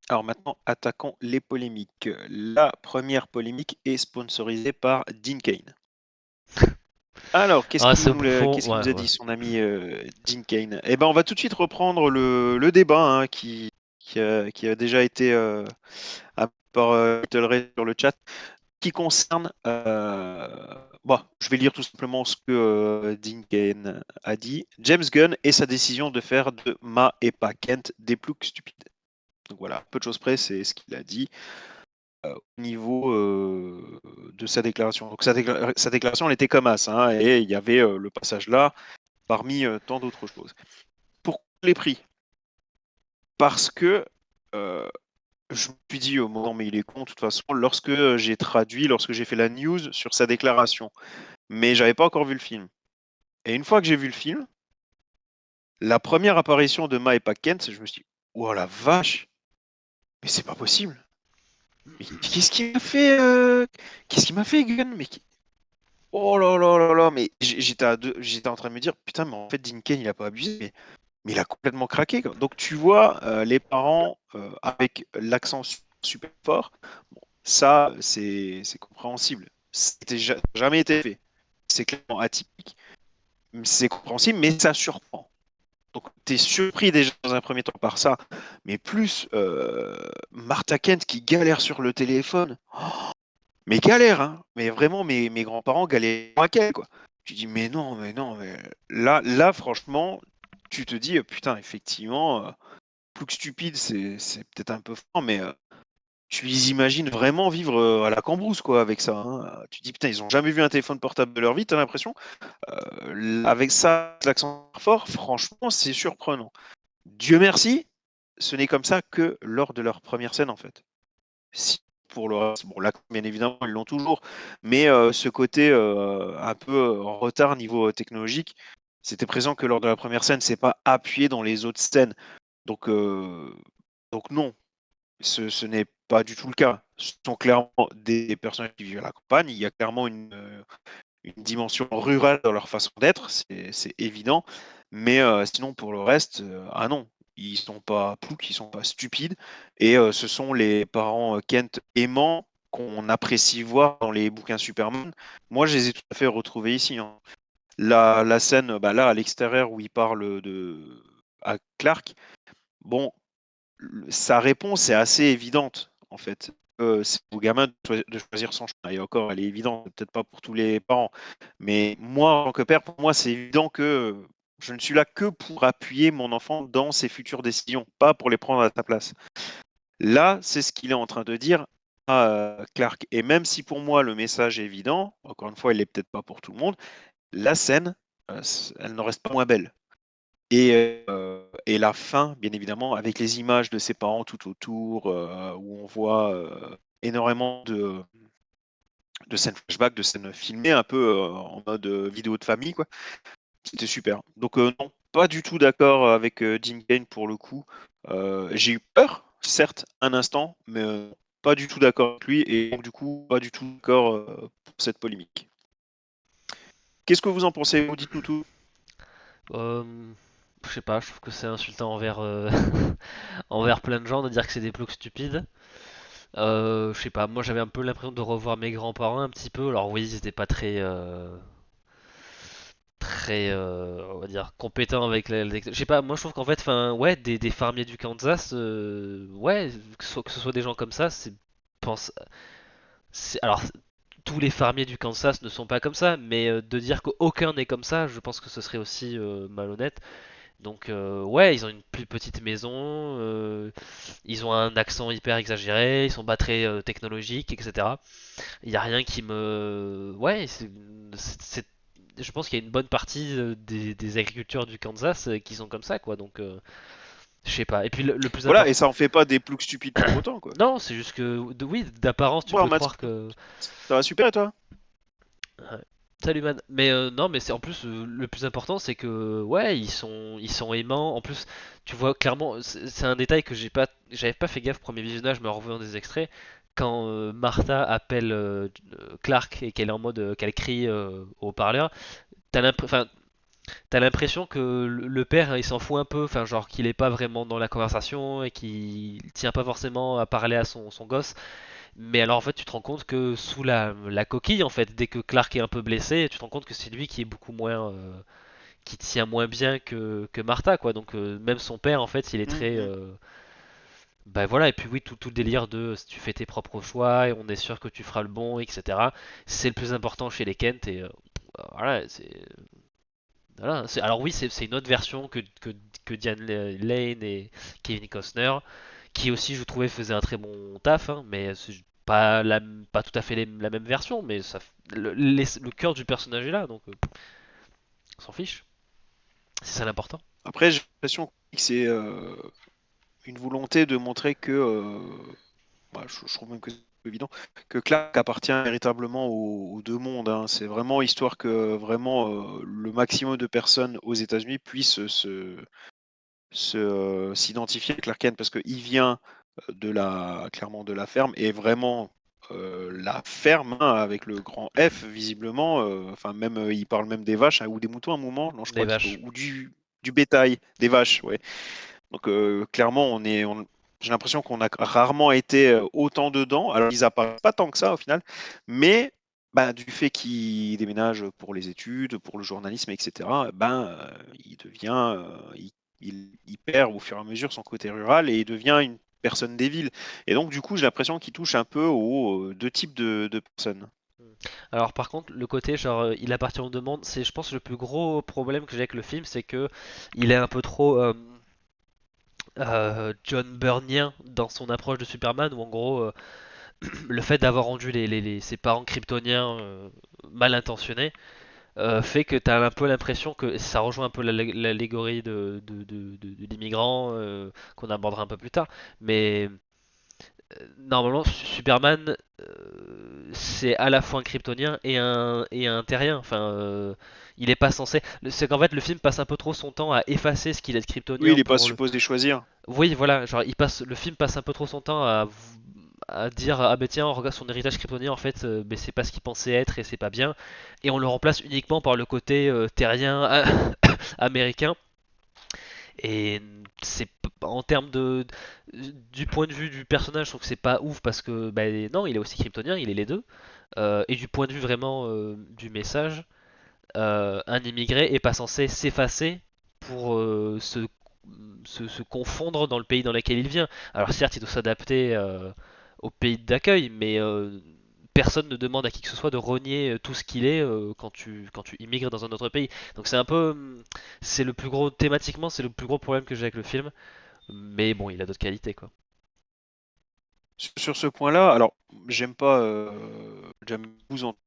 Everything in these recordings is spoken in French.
Alors maintenant, attaquons les polémiques. La première polémique est sponsorisée par Dean Cain. Alors, Ah, ce bouffon, qu'est-ce qu'il ouais, nous a ouais. dit, son ami Dean Cain? Eh ben, on va tout de suite reprendre le débat hein, qui a déjà été par Little Ray sur le chat, qui concerne. Bon, je vais lire tout simplement ce que Dean Cain a dit. James Gunn et sa décision de faire de Ma et pas Kent des ploucs stupides. Donc voilà, peu de choses près, c'est ce qu'il a dit au niveau de sa déclaration. Donc sa déclaration, elle était comme as, hein, et il y avait le passage là parmi tant d'autres choses. Pourquoi je l'ai pris? Parce que je me suis dit au moment, mais il est con, de toute façon, lorsque j'ai fait la news sur sa déclaration, mais j'avais pas encore vu le film. Et une fois que j'ai vu le film, la première apparition de Ma et pas Kent, je me suis dit, oh la vache, mais c'est pas possible. Mais qu'est-ce qu'il m'a fait Qu'est-ce qu'il m'a fait, Gunn? Oh là là là là, mais j'étais en train de me dire, putain, mais en fait, Dinken, il a pas abusé, mais il a complètement craqué, quoi. Donc, tu vois, les parents avec l'accent super fort, bon, ça, c'est compréhensible. Jamais été fait. C'est clairement atypique, c'est compréhensible, mais ça surprend. Donc, tu es surpris déjà dans un premier temps par ça, mais plus Martha Kent qui galère sur le téléphone. Mais galère, hein. Mais vraiment, mes grands-parents galèrent moins qu'elle, quoi. Tu dis, mais non, mais là, franchement, tu te dis, putain, effectivement, plus que stupide, c'est peut-être un peu fort, mais tu les imagines vraiment vivre à la cambrousse, quoi, avec ça, hein. Tu dis, putain, ils ont jamais vu un téléphone portable de leur vie, t'as l'impression. Avec ça, l'accent fort, franchement, c'est surprenant. Dieu merci, ce n'est comme ça que lors de leur première scène, en fait. Si pour le reste, bon là, bien évidemment, ils l'ont toujours, mais ce côté un peu en retard niveau technologique, c'était présent que lors de la première scène, c'est pas appuyé dans les autres scènes. Donc, euh, donc non, ce n'est pas du tout le cas. Ce sont clairement des personnages qui vivent à la campagne. Il y a clairement une dimension rurale dans leur façon d'être, c'est évident. Mais sinon, pour le reste, ah non, ils sont pas ploucs, ils sont pas stupides. Et ce sont les parents Kent aimants qu'on apprécie voir dans les bouquins Superman. Moi, je les ai tout à fait retrouvés ici, hein. La scène, bah là, à l'extérieur, où il parle à Clark, bon, sa réponse est assez évidente, en fait. C'est au gamin de choisir son chemin. Et encore, elle est évidente, peut-être pas pour tous les parents. Mais moi, en tant que père, pour moi, c'est évident que je ne suis là que pour appuyer mon enfant dans ses futures décisions, pas pour les prendre à ta place. Là, c'est ce qu'il est en train de dire à Clark. Et même si pour moi, le message est évident, encore une fois, il n'est peut-être pas pour tout le monde, la scène, elle n'en reste pas moins belle. Et la fin, bien évidemment, avec les images de ses parents tout autour, où on voit énormément de scènes flashback, de scènes filmées, un peu en mode vidéo de famille, quoi. C'était super. Donc non, pas du tout d'accord avec Jim Kane pour le coup. J'ai eu peur, certes, un instant, mais pas du tout d'accord avec lui, et donc du coup, pas du tout d'accord pour cette polémique. Qu'est-ce que vous en pensez? Vous dites-nous tout. Euh, je sais pas, je trouve que c'est insultant envers, envers plein de gens de dire que c'est des ploucs stupides. Je sais pas, moi j'avais un peu l'impression de revoir mes grands-parents un petit peu. Alors oui, ils étaient pas très, on va dire, compétents avec je sais pas, moi je trouve qu'en fait, enfin, ouais, des fermiers du Kansas, ouais, que ce soit des gens comme ça, pense, alors tous les fermiers du Kansas ne sont pas comme ça, mais de dire qu'aucun n'est comme ça, je pense que ce serait aussi malhonnête. Donc ouais, ils ont une plus petite maison, ils ont un accent hyper exagéré, ils sont pas très technologiques, etc. Il y a rien qui me, ouais, je pense qu'il y a une bonne partie des agriculteurs du Kansas qui sont comme ça, quoi. Donc je sais pas. Et puis le plus Voilà, et important, ça en fait pas des ploucs stupides pour autant, quoi. non, c'est juste que, oui, d'apparence, tu Bon, peux Matt, croire que ça va super, et toi? ouais. Salut man. Mais non, mais c'est en plus le plus important, c'est que ouais, ils sont aimants. En plus, tu vois clairement, c'est un détail que j'avais pas fait gaffe au premier visionnage, mais en revoyant des extraits, quand Martha appelle Clark et qu'elle est en mode, qu'elle crie au haut-parleur, t'as l'impression, t'as l'impression que le père il s'en fout un peu, enfin genre qu'il est pas vraiment dans la conversation et qu'il tient pas forcément à parler à son gosse. Mais alors en fait tu te rends compte que sous la coquille en fait, dès que Clark est un peu blessé, tu te rends compte que c'est lui qui est beaucoup moins, qui tient moins bien que Martha quoi. Donc même son père en fait il est très, Mhm. bah voilà, et puis oui, tout le délire de si tu fais tes propres choix et on est sûr que tu feras le bon, etc. C'est le plus important chez les Kent et voilà, alors oui, c'est une autre version que Diane Lane et Kevin Costner, qui aussi je trouvais faisait un très bon taf, hein, mais c'est pas tout à fait la même version, mais le cœur du personnage est là, donc on s'en fiche. C'est ça l'important. Après, j'ai l'impression que c'est une volonté de montrer que, bah, je trouve même que c'est évident, que Clark appartient véritablement aux deux mondes, hein. C'est vraiment histoire que vraiment le maximum de personnes aux États-Unis puissent s'identifier à Clark Kent parce qu'il vient clairement de la ferme et vraiment la ferme hein, avec le grand F visiblement. Enfin même il parle même des vaches hein, ou des moutons à un moment. Non, je Des crois vaches. ou du bétail, des vaches, ouais. Donc clairement, j'ai l'impression qu'on a rarement été autant dedans. Alors ils apparaissent pas tant que ça au final, mais bah, du fait qu'il déménage pour les études, pour le journalisme, etc. Il devient, il perd au fur et à mesure son côté rural et il devient une personne des villes. Et donc du coup, j'ai l'impression qu'il touche un peu aux deux types de personnes. Alors par contre, le côté genre il appartient aux demandes, c'est je pense le plus gros problème que j'ai avec le film, c'est que il est un peu trop John Byrnien dans son approche de Superman, où en gros le fait d'avoir rendu ses parents kryptoniens mal intentionnés fait que tu as un peu l'impression que ça rejoint un peu l'allégorie de l'immigrant qu'on abordera un peu plus tard. Mais normalement, Superman, c'est à la fois un kryptonien et un terrien. Enfin, il est pas censé. C'est qu'en fait, le film passe un peu trop son temps à effacer ce qu'il est de Oui, il kryptonien n'est pas pour le. supposé choisir. Oui, voilà, genre le film passe un peu trop son temps à dire ah ben tiens, on regarde son héritage kryptonien en fait, ben, c'est pas ce qu'il pensait être et c'est pas bien, et on le remplace uniquement par le côté terrien américain. Et c'est en termes du point de vue du personnage, je trouve que c'est pas ouf parce que ben non, il est aussi kryptonien, il est les deux. Et du point de vue vraiment du message, un immigré est pas censé s'effacer pour se confondre dans le pays dans lequel il vient. Alors certes, il doit s'adapter au pays d'accueil, mais personne ne demande à qui que ce soit de renier tout ce qu'il est quand tu immigres dans un autre pays. Donc c'est un peu, c'est le plus gros thématiquement, c'est le plus gros problème que j'ai avec le film. Mais bon, il a d'autres qualités quoi. Sur ce point-là, alors j'aime pas Jamie Booth en tant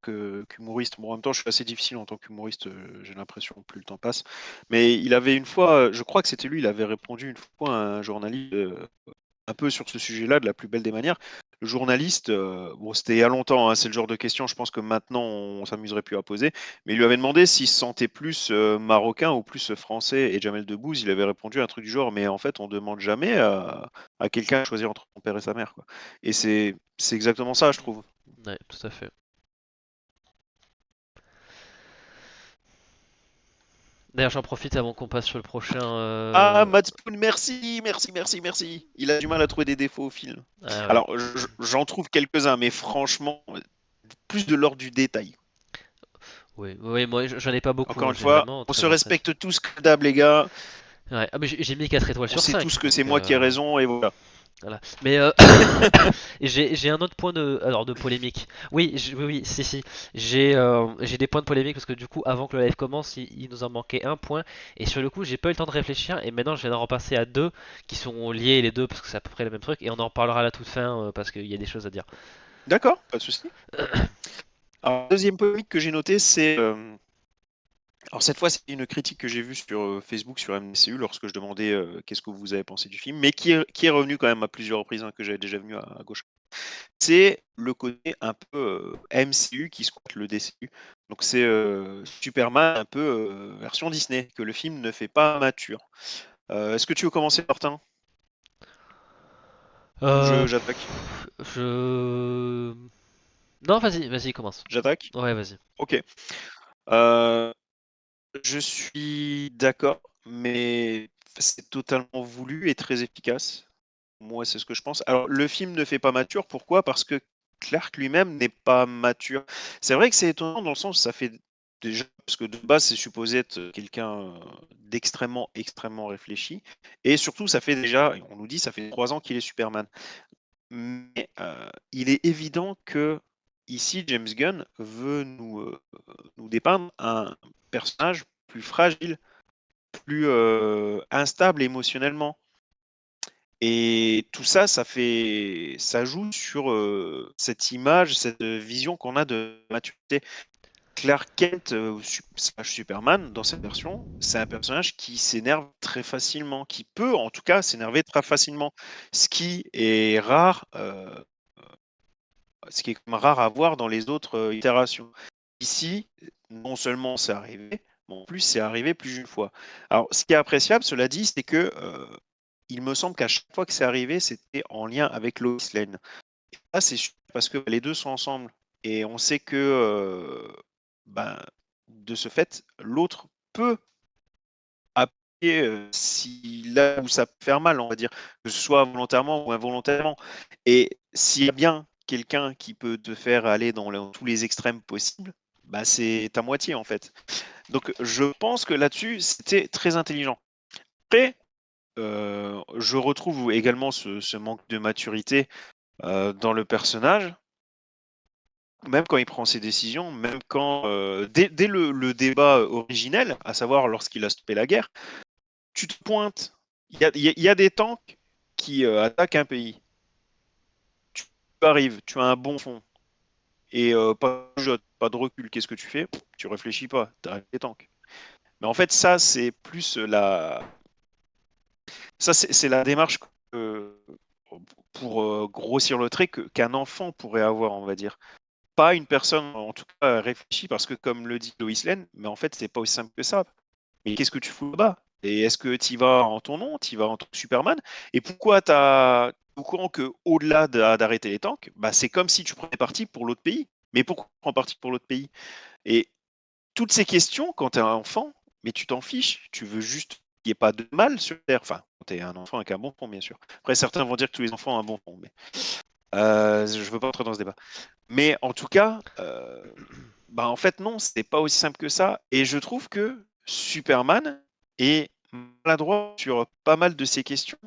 qu'humoriste. Bon, en même temps, je suis assez difficile en tant qu'humoriste, j'ai l'impression, plus le temps passe. Mais il avait une fois, je crois que c'était lui, il avait répondu une fois à un journaliste un peu sur ce sujet-là de la plus belle des manières. Le journaliste, bon, c'était il y a longtemps, hein, c'est le genre de question, je pense que maintenant on s'amuserait plus à poser, mais il lui avait demandé s'il se sentait plus marocain ou plus français. Et Jamel Debbouze, il avait répondu un truc du genre, mais en fait, on demande jamais à quelqu'un de choisir entre son père et sa mère, quoi. Et c'est exactement ça, je trouve. Ouais, tout à fait. D'ailleurs, j'en profite avant qu'on passe sur le prochain. Ah, Matt Spoon, merci, merci, merci, merci. Il a du mal à trouver des défauts au film. Ah ouais. Alors, j'en trouve quelques-uns, mais franchement, plus de l'ordre du détail. Oui, oui, moi j'en ai pas beaucoup, Encore hein, une j'ai fois, vraiment on se très apprécié. respecte tous comme d'hab, les gars. Ouais. Ah, mais j'ai mis 4 étoiles On sur sait tous 5 que c'est donc moi qui ai raison et voilà. voilà. Mais et j'ai un autre point de polémique. Oui, oui, oui, si, si. J'ai des points de polémique parce que du coup, avant que le live commence, il nous en manquait un point. Et sur le coup, j'ai pas eu le temps de réfléchir. Et maintenant, je viens d'en repasser à deux qui sont liés les deux parce que c'est à peu près le même truc. Et on en reparlera à la toute fin parce qu'il y a des choses à dire. D'accord, pas de souci. Alors, deuxième polémique que j'ai notée, c'est. Alors, cette fois, c'est une critique que j'ai vue sur Facebook, sur MCU, lorsque je demandais qu'est-ce que vous avez pensé du film, mais qui est revenu quand même à plusieurs reprises, hein, que j'avais déjà vu à gauche. C'est le côté un peu MCU qui squatte le DCU. Donc, c'est Superman un peu version Disney, que le film ne fait pas mature. Est-ce que tu veux commencer, Martin? Ou Euh, j'attaque? je. Non, vas-y, vas-y, commence. J'attaque? Ouais, vas-y. Ok. Euh, Je suis d'accord, mais c'est totalement voulu et très efficace. Moi, c'est ce que je pense. Alors, le film ne fait pas mature, pourquoi? Parce que Clark lui-même n'est pas mature. C'est vrai que c'est étonnant dans le sens, ça fait déjà, parce que de base, c'est supposé être quelqu'un d'extrêmement, extrêmement réfléchi. Et surtout, ça fait déjà, on nous dit, ça fait 3 ans qu'il est Superman. Mais il est évident que ici, James Gunn veut nous dépeindre un personnage plus fragile, plus instable émotionnellement. Et tout ça, ça joue sur cette image, cette vision qu'on a de maturité. Clark Kent, slash Superman, dans cette version, c'est un personnage qui s'énerve très facilement, qui peut en tout cas s'énerver très facilement, ce qui est rare, ce qui est comme rare à voir dans les autres itérations. Ici, non seulement c'est arrivé, mais en plus c'est arrivé plus d'une fois. Alors, ce qui est appréciable, cela dit, c'est que il me semble qu'à chaque fois que c'est arrivé, c'était en lien avec Lois Lane. Et là, c'est sûr parce que les deux sont ensemble. Et on sait que, ben, de ce fait, l'autre peut appuyer si, là où ça peut faire mal, on va dire, que ce soit volontairement ou involontairement. Et s'il y a bien quelqu'un qui peut te faire aller dans tous les extrêmes possibles, bah, c'est ta moitié en fait. Donc je pense que là-dessus, c'était très intelligent. Après, je retrouve également ce manque de maturité dans le personnage, même quand il prend ses décisions, même quand, dès le débat originel, à savoir lorsqu'il a stoppé la guerre, tu te pointes. Il y a des tanks qui attaquent un pays. Tu arrives, tu as un bon fond et pas de jotte, pas de recul. Qu'est-ce que tu fais? Tu réfléchis pas, tu arrêtes les tanks. Mais en fait, ça, c'est plus c'est la démarche pour grossir le trait qu'un enfant pourrait avoir, on va dire. Pas une personne, en tout cas, réfléchie, parce que comme le dit Lois Lane, mais en fait, c'est pas aussi simple que ça. Mais qu'est-ce que tu fous là-bas? Et est-ce que tu y vas en ton nom, tu y vas en tant que Superman? Et pourquoi tu as au courant que au-delà d'arrêter les tanks, bah, c'est comme si tu prenais parti pour l'autre pays. Mais pourquoi tu prends parti pour l'autre pays? Et toutes ces questions, quand tu es un enfant, mais tu t'en fiches, tu veux juste qu'il n'y ait pas de mal sur Terre. Enfin, quand tu es un enfant avec un bon fond, bien sûr. Après, certains vont dire que tous les enfants ont un bon fond, mais je ne veux pas entrer dans ce débat. Mais en tout cas, bah, en fait, non, c'est pas aussi simple que ça. Et je trouve que Superman est maladroit sur pas mal de ces questions.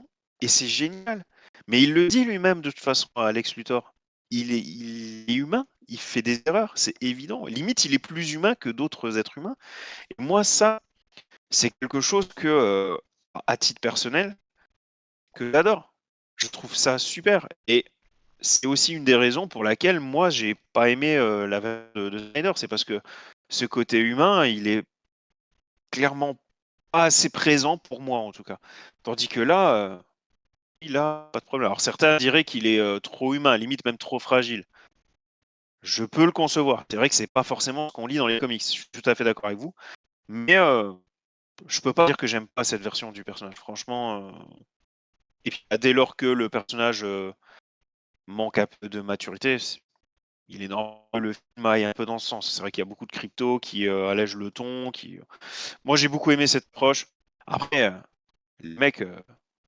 Et c'est génial. Mais il le dit lui-même de toute façon à Lex Luthor. Il est humain, il fait des erreurs, c'est évident. Limite, il est plus humain que d'autres êtres humains. Et moi, ça, c'est quelque chose que, à titre personnel, que j'adore. Je trouve ça super. Et c'est aussi une des raisons pour laquelle moi j'ai pas aimé la version de Snyder, c'est parce que ce côté humain, il est clairement pas assez présent pour moi en tout cas. Tandis que là, il a pas de problème. Alors certains diraient qu'il est trop humain, limite même trop fragile. Je peux le concevoir. C'est vrai que c'est pas forcément ce qu'on lit dans les comics. Je suis tout à fait d'accord avec vous. Mais je peux pas dire que j'aime pas cette version du personnage. Franchement. Et puis dès lors que le personnage manque un peu de maturité, il est normal que le film aille un peu dans ce sens. C'est vrai qu'il y a beaucoup de crypto qui allègent le ton. Moi, j'ai beaucoup aimé cette approche. Après, les mecs,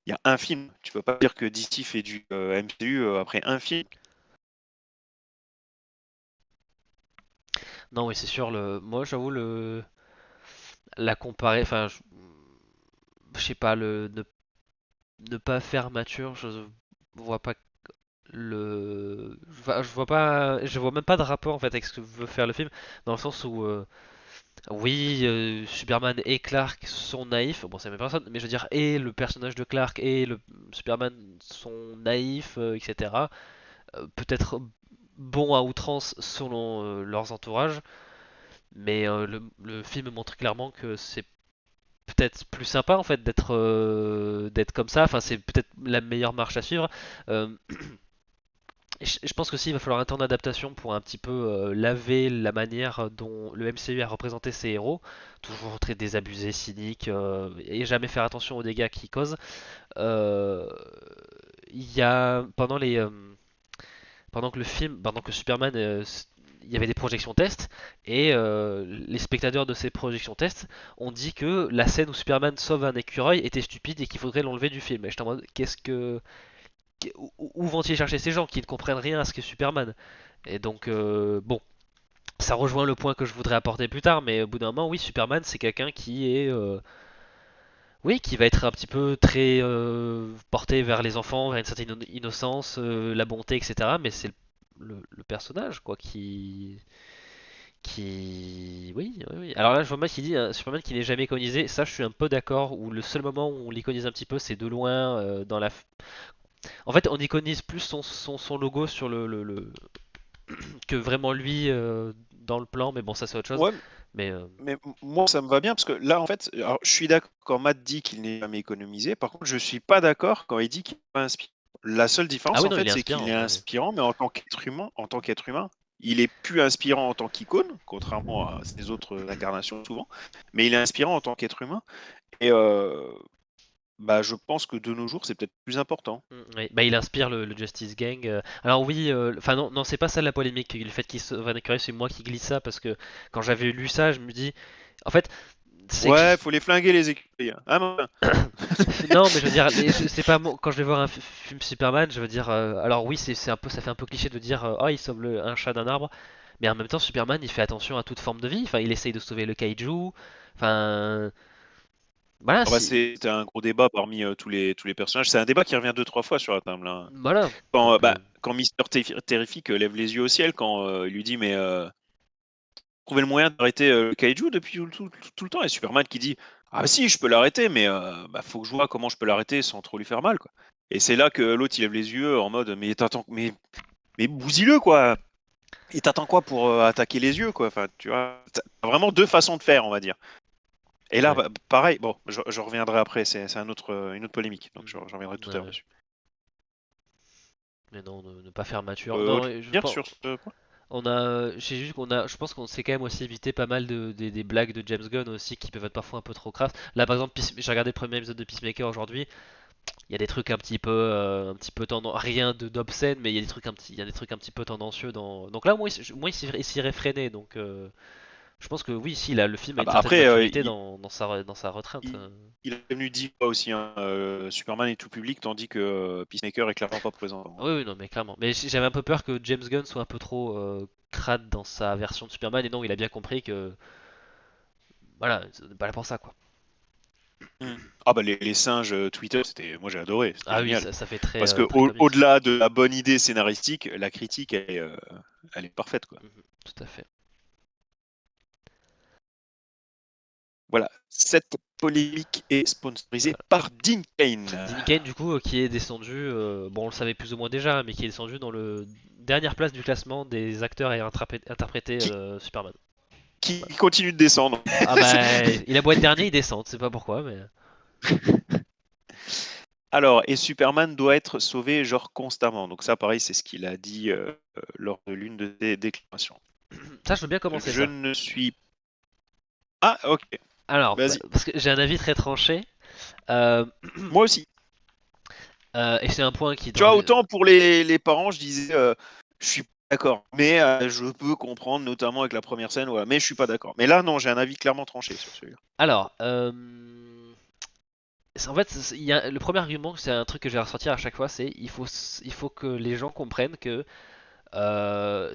il y a un film. Tu peux pas dire que DC fait du MCU après un film. Non, oui, c'est sûr. Moi, j'avoue la comparer. Enfin, je sais pas ne pas faire mature. Je vois pas je vois même pas de rapport en fait avec ce que veut faire le film, dans le sens où oui, Superman et Clark sont naïfs, bon c'est la même personne, mais je veux dire, et le personnage de Clark et le Superman sont naïfs, etc. Peut-être bons à outrance selon leurs entourages, mais le film montre clairement que c'est peut-être plus sympa en fait d'être comme ça, enfin c'est peut-être la meilleure marche à suivre. Euh, je pense que s'il va falloir un temps d'adaptation pour un petit peu laver la manière dont le MCU a représenté ses héros, toujours montrer désabusés, cyniques, et jamais faire attention aux dégâts qu'ils causent. Euh, Il y a pendant que le film, pendant que Superman il y avait des projections tests et les spectateurs de ces projections tests ont dit que la scène où Superman sauve un écureuil était stupide et qu'il faudrait l'enlever du film. Et j'étais en mode, où vont-ils chercher ces gens qui ne comprennent rien à ce qu'est Superman? Et donc, bon, ça rejoint le point que je voudrais apporter plus tard, mais au bout d'un moment, oui, Superman, c'est quelqu'un qui est, oui, qui va être un petit peu très porté vers les enfants, vers une certaine innocence, la bonté, etc. Mais c'est le personnage, quoi, oui, oui, oui. Alors là, je vois mal qui dit Superman qui n'est jamais iconisé. Ça, je suis un peu d'accord. Où le seul moment où on l'iconise un petit peu, c'est de loin dans la. En fait, on iconise plus son logo sur que vraiment lui dans le plan. Mais bon, ça c'est autre chose. Ouais, Mais mais moi, ça me va bien parce que là, en fait, alors, je suis d'accord quand Matt dit qu'il n'est jamais économisé. Par contre, je suis pas d'accord quand il dit qu'il n'est pas inspirant. La seule ah différence, oui, en non, il fait, est c'est qu'il inspirant. est Oui, oui. inspirant, mais en tant qu'être humain, il est plus inspirant en tant qu'icône, contrairement à ses autres incarnations souvent. Mais il est inspirant en tant qu'être humain. Et bah, je pense que de nos jours, c'est peut-être plus important. Oui. Bah, il inspire le Justice Gang. Alors oui, enfin non, non, c'est pas ça la polémique. Le fait qu'il se Van Écureuil, c'est moi qui glisse ça parce que quand j'avais lu ça, je me dis, en fait, c'est que Ouais, faut les flinguer les écureuils. Ah, mince. non, mais je veux dire, c'est pas quand je vais voir un film Superman, je veux dire, alors oui, c'est un peu, ça fait un peu cliché de dire, oh, il sauve un chat d'un arbre, mais en même temps, Superman, il fait attention à toute forme de vie. Enfin, il essaye de sauver le kaiju. Enfin, voilà, Ah bah, c'était un gros débat parmi tous les personnages. C'est un débat qui revient deux, trois fois sur la table, hein. voilà. Quand, Donc, quand Mister Terrific lève les yeux au ciel, quand il lui dit mais trouver le moyen d'arrêter le kaiju depuis tout le temps, et Superman qui dit ah bah si je peux l'arrêter, mais bah, faut que je vois comment je peux l'arrêter sans trop lui faire mal, quoi. Et c'est là que l'autre il lève les yeux en mode mais t'attends mais bousille-le, quoi. Et t'attends quoi pour attaquer les yeux, quoi. Enfin, tu vois, t'as vraiment deux façons de faire, on va dire. Et là, ouais. bah, pareil, bon, je reviendrai après, c'est une autre polémique, donc je reviendrai tout à Ouais, l'heure ouais. dessus. Mais non, ne pas faire mature. Non, Autre chose je à dire pense. sur ce point? On a, j'ai juste qu'on a, je pense qu'on s'est quand même aussi évité pas mal des blagues de James Gunn aussi qui peuvent être parfois un peu trop crasses. Là, par exemple, j'ai regardé le premier épisode de Peacemaker aujourd'hui. Il y a des trucs un petit peu tendance, rien de d'obscène, mais il y a des trucs un petit peu tendancieux dans. Donc là, il s'y réfréné. Donc, je pense que oui, si là, le film a Ah une bah certaine après, maturité dans sa retrainte. il est venu 10 fois aussi, hein, Superman est tout public, tandis que Peacemaker est clairement pas présent. Oui, oui, non, mais clairement. Mais j'avais un peu peur que James Gunn soit un peu trop crade dans sa version de Superman, et non, il a bien compris que, voilà, c'est pas là pour ça, quoi. Mm. Ah bah les singes Twitter, moi j'ai adoré, c'était Ah oui, génial. ça fait très, Parce que très comics. au-delà de la bonne idée scénaristique, la critique elle est parfaite, quoi. Mhm, tout à fait. Voilà, cette polémique est sponsorisée Voilà. par Dean Cain. Dean Cain, du coup, qui est descendu, bon, on le savait plus ou moins déjà, mais qui est descendu dans le dernière place du classement des acteurs ayant interprété qui, Superman. qui Voilà. continue de descendre. Ah bah, il a beau être dernier, il descend, je sais pas pourquoi, mais. Alors, et Superman doit être sauvé genre constamment. Donc ça, pareil, c'est ce qu'il a dit lors de l'une de ses déclarations. Ça, je veux bien commencer Je ça. ne suis... Ah, ok, Alors, vas-y. parce que j'ai un avis très tranché, euh, Moi aussi. et c'est un point qui Tu dans vois, le. autant pour les parents, je disais, je suis pas d'accord. Mais je peux comprendre, notamment avec la première scène, voilà. Mais je suis pas d'accord. Mais là, non, j'ai un avis clairement tranché sur celui-là. Alors, en fait, le premier argument, c'est un truc que j'ai ressorti à chaque fois, c'est il faut que les gens comprennent que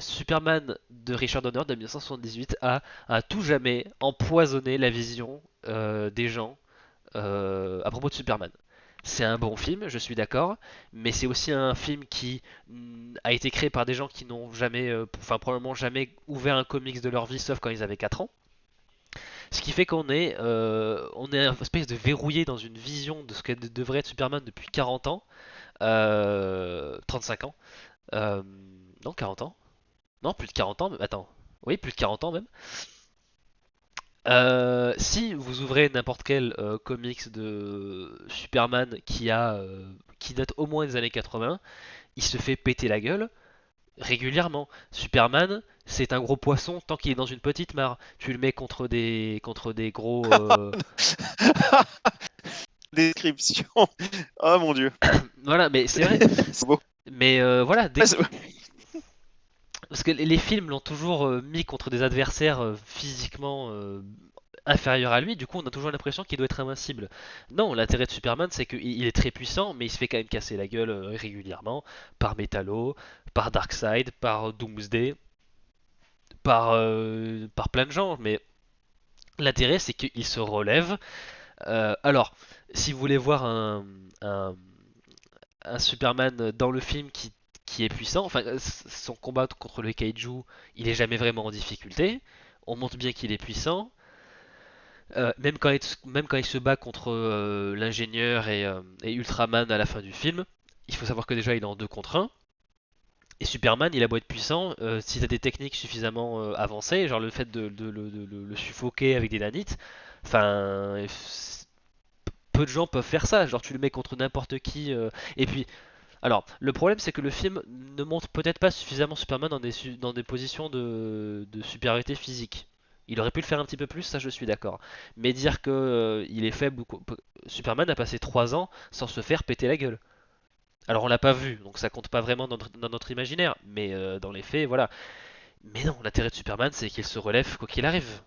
Superman de Richard Donner de 1978 a à tout jamais empoisonné la vision des gens à propos de Superman. C'est un bon film, je suis d'accord, mais c'est aussi un film qui a été créé par des gens qui n'ont jamais, enfin probablement jamais ouvert un comics de leur vie, sauf quand ils avaient 4 ans. Ce qui fait on est un espèce de verrouillé dans une vision de ce que devrait être Superman depuis 40 ans, 35 ans, euh, non 40 ans, non plus de 40 ans, attends, oui plus de 40 ans même. Si vous ouvrez n'importe quel comics de Superman qui date au moins des années 80, il se fait péter la gueule régulièrement. Superman, c'est un gros poisson tant qu'il est dans une petite mare. Tu le mets contre des gros. Description. Oh mon Dieu. Voilà, mais c'est vrai. C'est beau. Mais voilà, Ouais, c'est- parce que les films l'ont toujours mis contre des adversaires physiquement inférieurs à lui, du coup on a toujours l'impression qu'il doit être invincible. Non, l'intérêt de Superman c'est qu'il est très puissant, mais il se fait quand même casser la gueule régulièrement par Metallo, par Darkseid, par Doomsday, par plein de gens, mais l'intérêt c'est qu'il se relève. Alors, si vous voulez voir un Superman dans le film qui est puissant. Enfin, son combat contre le kaiju, il est jamais vraiment en difficulté. On montre bien qu'il est puissant. Même quand il se bat contre l'ingénieur et Ultraman à la fin du film, il faut savoir que déjà il est en 2 contre 1. Et Superman, il a beau être puissant, si t'as des techniques suffisamment avancées, genre le fait de le suffoquer avec des nanites, enfin, peu de gens peuvent faire ça. Genre tu le mets contre n'importe qui. Et puis alors, le problème c'est que le film ne montre peut-être pas suffisamment Superman dans des positions de supériorité physique. Il aurait pu le faire un petit peu plus, ça je suis d'accord. Mais dire que il est faible Superman a passé 3 ans sans se faire péter la gueule. Alors on l'a pas vu, donc ça compte pas vraiment dans notre imaginaire, mais dans les faits, voilà. Mais non, l'intérêt de Superman c'est qu'il se relève quoi qu'il arrive,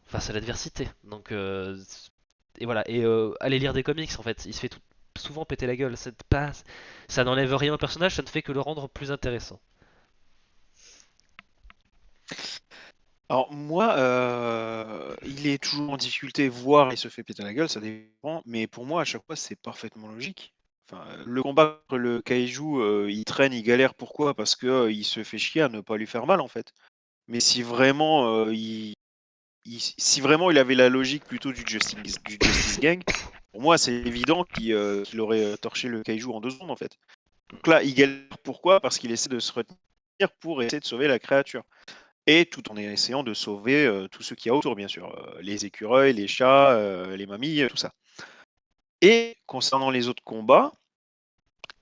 face à l'adversité. Donc, et voilà, et allez lire des comics en fait, il se fait souvent péter la gueule. Ça n'enlève rien au personnage, ça ne fait que le rendre plus intéressant. Alors moi, il est toujours en difficulté, voire il se fait péter la gueule, ça dépend. Mais pour moi, à chaque fois, c'est parfaitement logique. Enfin, le combat contre le kaiju, il traîne, il galère. Pourquoi? Parce que il se fait chier à ne pas lui faire mal, en fait. Mais si vraiment, si vraiment il avait la logique plutôt du Justice Gang, pour moi, c'est évident qu'il aurait torché le kaiju en 2 secondes, en fait. Donc là, il galère. Pourquoi? Parce qu'il essaie de se retenir pour essayer de sauver la créature. Et tout en essayant de sauver tout ce qu'il y a autour, bien sûr. Les écureuils, les chats, les mamies, tout ça. Et concernant les autres combats,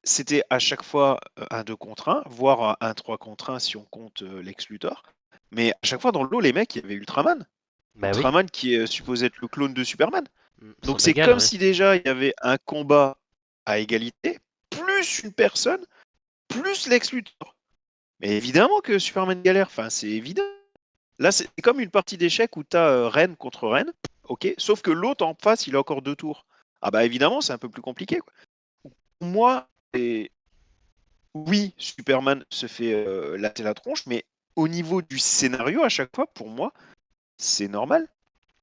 c'était à chaque fois un 2 contre 1, voire un 3 contre 1 si on compte Lex Luthor. Mais à chaque fois dans le lot, les mecs, il y avait Ultraman. Bah oui, Ultraman qui est supposé être le clone de Superman. Donc son c'est égal, comme ouais. si déjà il y avait un combat à égalité, plus une personne, plus Lex Luthor. Mais évidemment que Superman galère, enfin c'est évident. Là, c'est comme une partie d'échecs où tu as reine contre reine, ok, sauf que l'autre en face, il a encore 2 tours. Ah bah évidemment, c'est un peu plus compliqué, quoi. Pour moi, oui, Superman se fait latter la tronche, mais au niveau du scénario, à chaque fois, pour moi, c'est normal.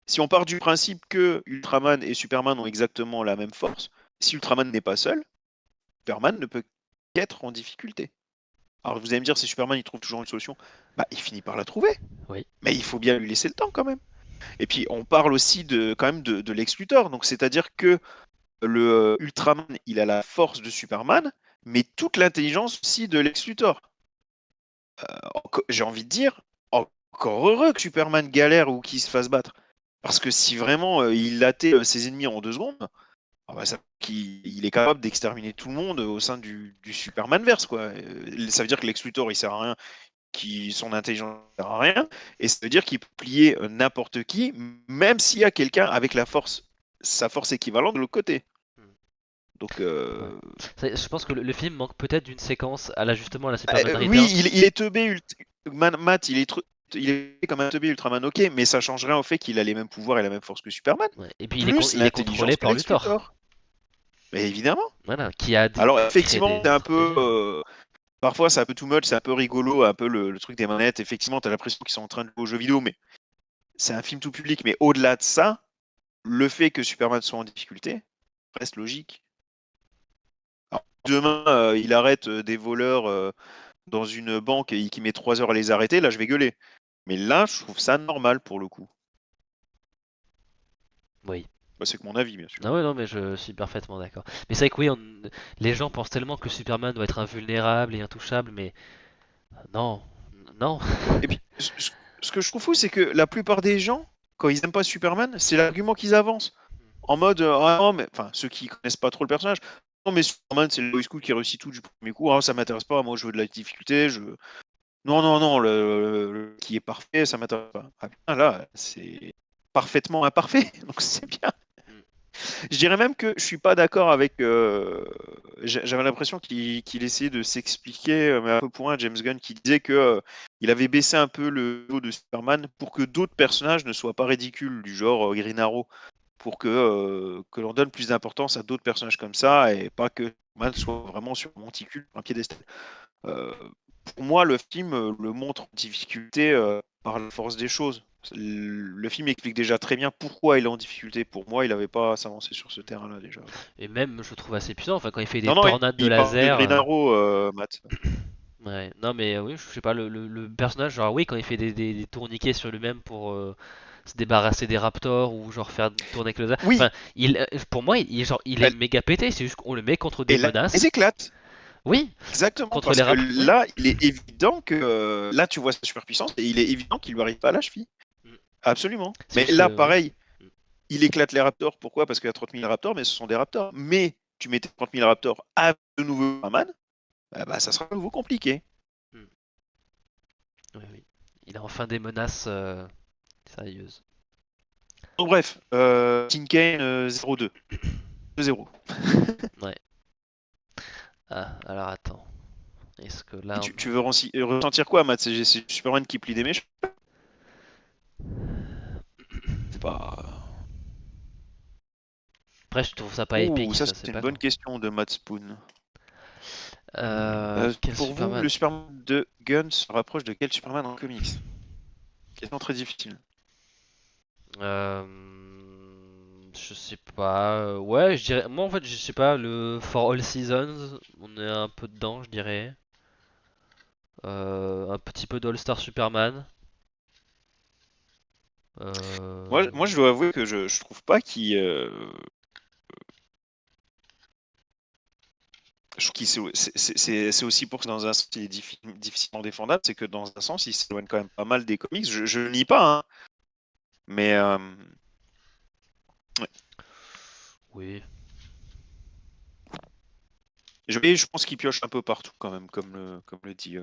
Si on part du principe que Ultraman et Superman ont exactement la même force, si Ultraman n'est pas seul, Superman ne peut qu'être en difficulté. Alors vous allez me dire, si Superman il trouve toujours une solution, bah il finit par la trouver, Oui. mais il faut bien lui laisser le temps quand même. Et puis on parle aussi quand même de Lex Luthor, donc c'est-à-dire que le Ultraman, il a la force de Superman, mais toute l'intelligence aussi de Lex Luthor. J'ai envie de dire, encore heureux que Superman galère ou qu'il se fasse battre. Parce que si vraiment il latait ses ennemis en 2 secondes, ah bah, il est capable d'exterminer tout le monde au sein du Superman-verse, quoi. Ça veut dire que Lex Luthor, il sert à rien, son intelligence ne sert à rien, et ça veut dire qu'il peut plier n'importe qui, même s'il y a quelqu'un avec sa force équivalente de l'autre côté. Donc, Ouais. Je pense que le film manque peut-être d'une séquence à la justement à la bah, Superman oui, Returns. il est teubé, Matt, il est comme un teubé Ultraman, ok, mais ça change rien au fait qu'il a les mêmes pouvoirs et la même force que Superman, Ouais. Et puis plus il est contrôlé l'intelligence que par Lex Luthor. Luthor. Mais évidemment. Voilà, qui a Alors, créé effectivement, des c'est un peu. stratagèmes. Parfois, c'est un peu too much, c'est un peu rigolo, un peu le truc des manettes. Effectivement, tu as l'impression qu'ils sont en train de jouer aux jeux vidéo, mais c'est un film tout public. Mais au-delà de ça, le fait que Superman soit en difficulté reste logique. Alors, demain, il arrête des voleurs dans une banque et qui met 3 heures à les arrêter, là, je vais gueuler. Mais là, je trouve ça normal pour le coup. Oui. Bah, c'est que mon avis, bien sûr. Ah ouais, non, mais je suis parfaitement d'accord. Mais c'est vrai que oui, les gens pensent tellement que Superman doit être invulnérable et intouchable, mais non, non. Et puis, ce que je trouve fou, c'est que la plupart des gens, quand ils n'aiment pas Superman, c'est l'argument qu'ils avancent. En mode, ah non, mais enfin, ceux qui connaissent pas trop le personnage, non, mais Superman, c'est le boy school qui réussit tout du premier coup. Ah, ça m'intéresse pas. Moi, je veux de la difficulté. Non, non, non, qui est parfait, ça m'intéresse pas. Ah, putain, là, c'est parfaitement imparfait. Donc, c'est bien. Je dirais même que je suis pas d'accord avec. J'avais l'impression qu'il essayait de s'expliquer, mais un peu pour un James Gunn qui disait que il avait baissé un peu le niveau de Superman pour que d'autres personnages ne soient pas ridicules, du genre Green Arrow, pour que l'on donne plus d'importance à d'autres personnages comme ça et pas que Superman soit vraiment sur un monticule, un piédestal. Euh, pour moi, le film le montre en difficulté par la force des choses. Le film explique déjà très bien pourquoi il est en difficulté. Pour moi, il n'avait pas à s'avancer sur ce terrain-là déjà. Et même, je le trouve assez puissant. Enfin, quand il fait des Non, non, tornades de il parle de laser. Green Arrow, Matt. Ouais. Non, mais oui, je sais pas, le personnage, genre, oui, quand il fait des tourniquets sur lui-même pour se débarrasser des raptors ou genre faire tourner avec le laser. Oui, Enfin, pour moi, genre, il est elle- méga pété. C'est juste qu'on le met contre des et là, elles menaces. éclatent. Oui, Exactement, contre parce les que raptors. Oui. là, il est évident que là, tu vois sa superpuissance et il est évident qu'il lui arrive pas à la cheville. Mm. Absolument. C'est Mais juste là, que, oui. pareil, il éclate les raptors. Pourquoi? Parce qu'il y a 30 000 raptors, mais ce sont des raptors. Mais tu mettais 30 000 raptors à de nouveau Superman, bah, ça sera à nouveau compliqué. Mm. Oui, oui. Il a enfin des menaces sérieuses. Donc, bref, King Kane 0-2. 2-0. Ouais. Ah, alors attends. Est-ce que là, Tu veux ressentir quoi, Matt? C'est Superman qui plie des méchants? C'est pas. après, je trouve ça pas Ouh, épique, ça ça c'est c'est une pas bonne grave. question de Matt Spoon. Quel Pour vous, Superman? le Superman de Gunn se rapproche de quel Superman en comics? Question très difficile. Euh, je sais pas. Ouais, je dirais. Moi en fait, je sais pas. Le For All Seasons, on est un peu dedans, je dirais. Un petit peu d'All-Star Superman. Moi, Euh, moi, je dois avouer que je trouve pas qu'il. Je trouve qu'il c'est aussi pour que dans un sens il est difficilement défendable, c'est que dans un sens il s'éloigne quand même pas mal des comics. Je le nie pas, hein, mais ouais. oui. Je pense qu'il pioche un peu partout quand même, comme le dit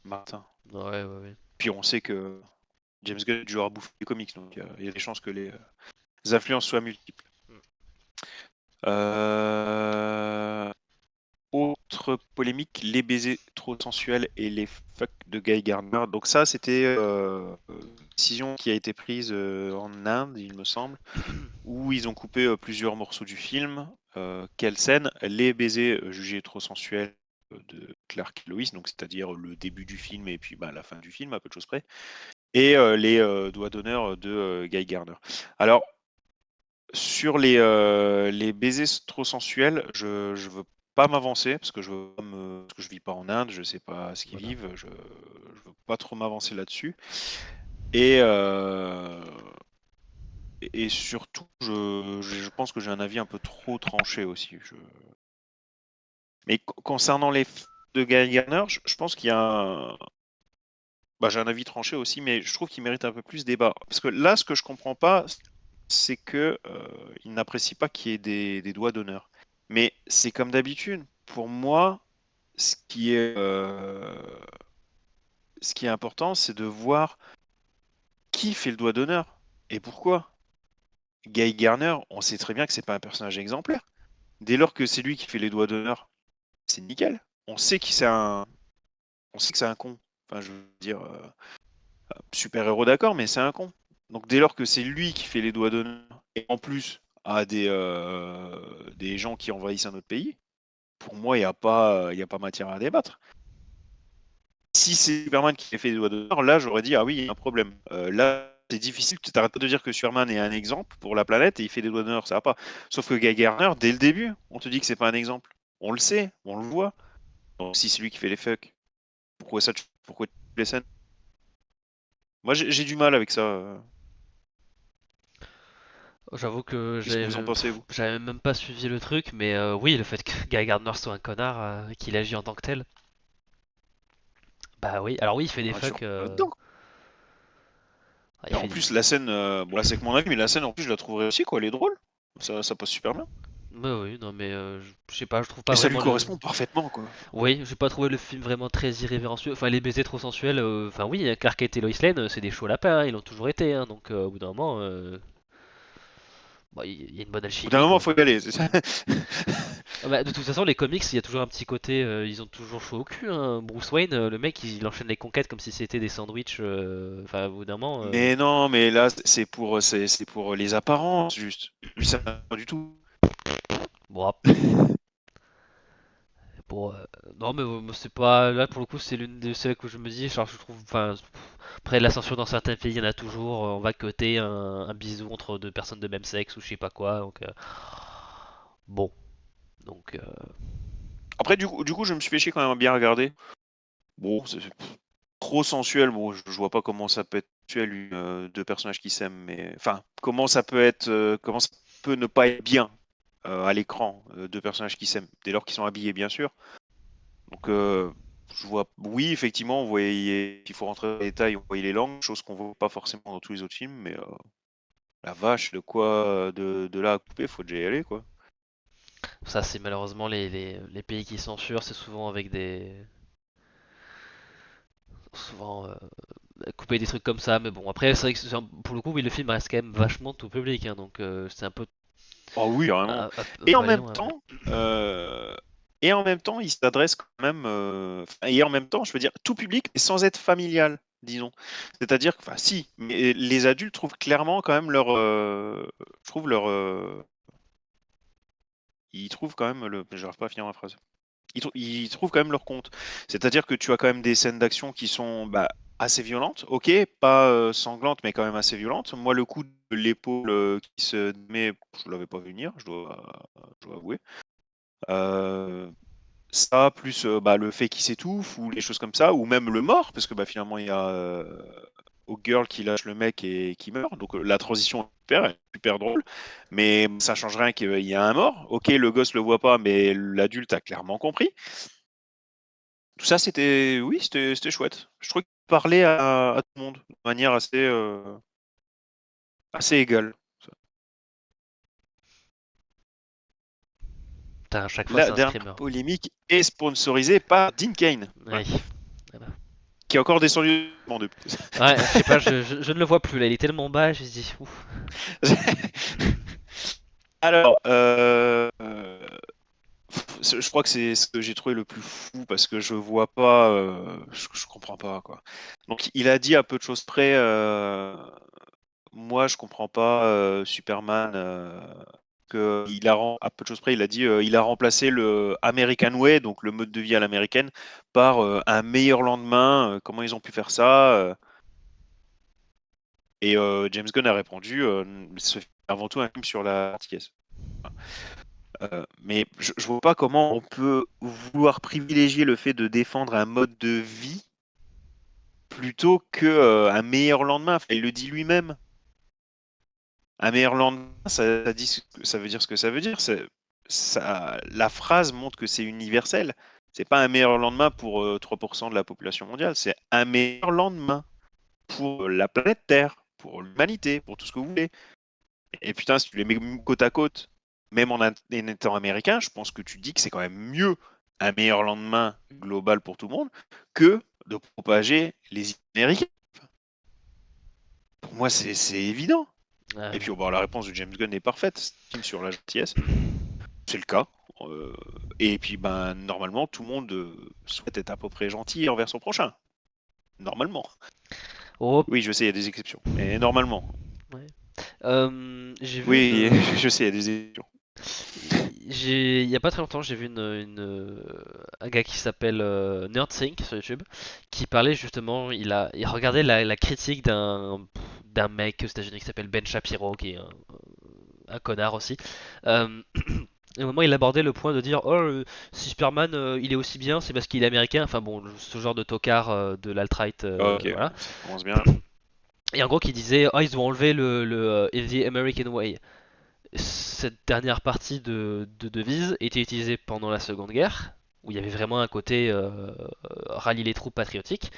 Martin. Ouais, ouais, ouais. Puis on sait que James Gunn est du genre à bouffer les comics, donc il y a des chances que les influences soient multiples. Euh, Autre polémique, les baisers trop sensuels et les fucks de Guy Gardner. Donc ça, c'était une décision qui a été prise en Inde, il me semble, où ils ont coupé plusieurs morceaux du film. Quelle scène? Les baisers jugés trop sensuels de Clark et Lois, donc c'est-à-dire le début du film et puis bah, la fin du film, à peu de choses près, et les doigts d'honneur de Guy Gardner. Alors, sur les baisers trop sensuels, je veux pas m'avancer parce que je veux pas parce que je vis pas en Inde, je sais pas ce qu'ils Voilà. vivent, je veux pas trop m'avancer là-dessus. Et, euh, et surtout, je pense que j'ai un avis un peu trop tranché aussi. Mais concernant les de Guy Garner, je pense qu'il y a bah, j'ai un avis tranché aussi, mais je trouve qu'il mérite un peu plus débat. Parce que là, ce que je comprends pas, c'est que il n'apprécie pas qu'il y ait des doigts d'honneur. Mais c'est comme d'habitude. Pour moi, ce qui est, euh, ce qui est important, c'est de voir qui fait le doigt d'honneur et pourquoi. Guy Garner, on sait très bien que c'est pas un personnage exemplaire. Dès lors que c'est lui qui fait les doigts d'honneur, c'est nickel. On sait que c'est un con. Enfin, je veux dire, super-héros d'accord, mais c'est un con. Donc dès lors que c'est lui qui fait les doigts d'honneur, et en plus à des gens qui envahissent un autre pays, pour moi, il y a pas matière à débattre. Si c'est Superman qui fait les doigts d'honneur, là j'aurais dit, ah oui, il y a un problème. Là, c'est difficile, tu t'arrêtes pas de dire que Superman est un exemple pour la planète et il fait des doigts d'honneur, ça va pas. Sauf que Guy Garner, dès le début, on te dit que c'est pas un exemple. On le sait, on le voit. Donc si c'est lui qui fait les fucks, pourquoi tu les scènes? Moi j'ai du mal avec ça. J'avoue que Qu'est-ce que vous en pensez, vous? j'avais même pas suivi le truc, mais oui, le fait que Guy Gardner soit un connard, qu'il agit en tant que tel. Bah oui, alors oui, il fait des Ah, fucks. surtout là-dedans. Il Et en fait plus, la scène, bon là c'est que mon avis, mais la scène en plus je la trouve réussie quoi, elle est drôle. Ça passe super bien. bah oui, non mais je sais pas, je trouve pas Et ça lui vraiment le. correspond parfaitement quoi. Oui, j'ai pas trouvé le film vraiment très irrévérencieux. Enfin, les baisers trop sensuels. Enfin oui, Clark Kent et Lois Lane, c'est des chauds lapins, hein, ils l'ont toujours été. Hein, donc au bout d'un moment, Bon, il y a une bonne Au bout d'un alchimie, moment, il quoi. faut y aller, c'est ça. Ah bah, de toute façon, les comics, il y a toujours un petit côté, ils ont toujours chaud au cul, hein. Bruce Wayne, le mec, il enchaîne les conquêtes comme si c'était des sandwichs. Enfin, au bout d'un moment. Mais non, mais là, c'est pour les apparences, juste. Lui, ça pas du tout. Bon, bon, non, mais moi, c'est pas. Là, pour le coup, c'est l'une de celles que je me dis. Genre, je trouve. Enfin, après, la censure dans certains pays, il y en a toujours. On va coter un bisou entre deux personnes de même sexe ou je sais pas quoi. Donc, bon. Donc, Après, du coup, je me suis fait chier quand même à bien regarder. Bon, c'est trop sensuel. Bon, je vois pas comment ça peut être sensuel, deux personnages qui s'aiment, mais enfin, comment ça peut ne pas être bien à l'écran, deux personnages qui s'aiment, dès lors qu'ils sont habillés, bien sûr. Donc, je vois, oui, effectivement, on voyait, il faut rentrer dans les détails, on voyait les langues, chose qu'on voit pas forcément dans tous les autres films, mais la vache, de là à couper, faut déjà y aller, quoi. ça, c'est malheureusement les pays qui censurent. C'est souvent avec des. Souvent couper des trucs comme ça. Mais bon, après, c'est vrai que pour le coup, oui, le film reste quand même vachement tout public. Hein, donc, c'est un peu. Ah oui, carrément. Un Et peu en aller même loin. Mais... temps, il s'adresse quand même, et en même temps, je veux dire, tout public, mais sans être familial, disons. C'est-à-dire que, enfin, si, mais les adultes trouvent clairement quand même je trouve ils trouvent quand même j'arrive pas à finir ma phrase. Ils trouvent quand même leur compte. C'est-à-dire que tu as quand même des scènes d'action qui sont bah, assez violentes, ok, pas sanglantes, mais quand même assez violentes. Moi, le coup de l'épaule qui se met, je l'avais pas vu venir, je dois avouer. Euh, Ça, plus bah, le fait qu'il s'étouffe, ou les choses comme ça, ou même le mort, parce que bah, finalement, il y a Girl qui lâche le mec et qui meurt. Donc la transition est super, elle est super drôle, mais ça change rien qu'il y a un mort. Ok, le gosse le voit pas, mais l'adulte a clairement compris. Tout ça, oui, c'était chouette. Je trouvais qu'il parlait à tout le monde de manière assez égale. Putain, à chaque fois, La c'est un dernière screamer. polémique est sponsorisée par Dean Cain, voilà, Ouais. Voilà. qui est encore descendu depuis. Ouais, je sais pas, je ne le vois plus là, il est tellement bas, je me dis, ouf. Alors, je crois que c'est ce que j'ai trouvé le plus fou parce que je vois pas, je comprends pas quoi. Donc il a dit à peu de choses près, moi je comprends pas Superman, que à peu de choses près, il a dit, il a remplacé le American Way, donc le mode de vie à l'américaine, par un meilleur lendemain. Comment ils ont pu faire ça? Et James Gunn a répondu, c'est avant tout un film sur la gentillesse. Mais je vois pas comment on peut vouloir privilégier le fait de défendre un mode de vie plutôt que un meilleur lendemain. Enfin, il le dit lui-même. Un meilleur lendemain, ça veut dire ce que ça veut dire. La phrase montre que c'est universel. C'est pas un meilleur lendemain pour 3% de la population mondiale. C'est un meilleur lendemain pour la planète Terre, pour l'humanité, pour tout ce que vous voulez. Et putain, si tu les mets côte à côte, même en étant américain, je pense que tu dis que c'est quand même mieux un meilleur lendemain global pour tout le monde que de propager les idées américaines. Pour moi, c'est évident. Et puis, Ouais. bon, la réponse de James Gunn est parfaite. C'est un film sur la gentillesse. C'est le cas. Euh, et puis, ben, normalement, tout le monde souhaite être à peu près gentil envers son prochain. Normalement. Oh, Oui, je sais, il y a des exceptions. Mais normalement. ouais. J'ai vu Oui, une. je sais, il y a des exceptions. Il y a pas très longtemps, j'ai vu un gars qui s'appelle NerdSync sur YouTube qui parlait justement, il regardait la critique d'un mec aux États-Unis qui s'appelle Ben Shapiro, qui est un connard aussi. Euh, et au moment, il abordait le point de dire, oh, si Superman il est aussi bien, c'est parce qu'il est américain. Enfin bon, ce genre de tocard de l'alt-right, Ok, ouais, voilà. ça commence bien. Et en gros, qui disait, oh, ils ont enlevé le The American Way. Cette dernière partie de devise était utilisée pendant la Seconde Guerre, où il y avait vraiment un côté rallier les troupes patriotiques.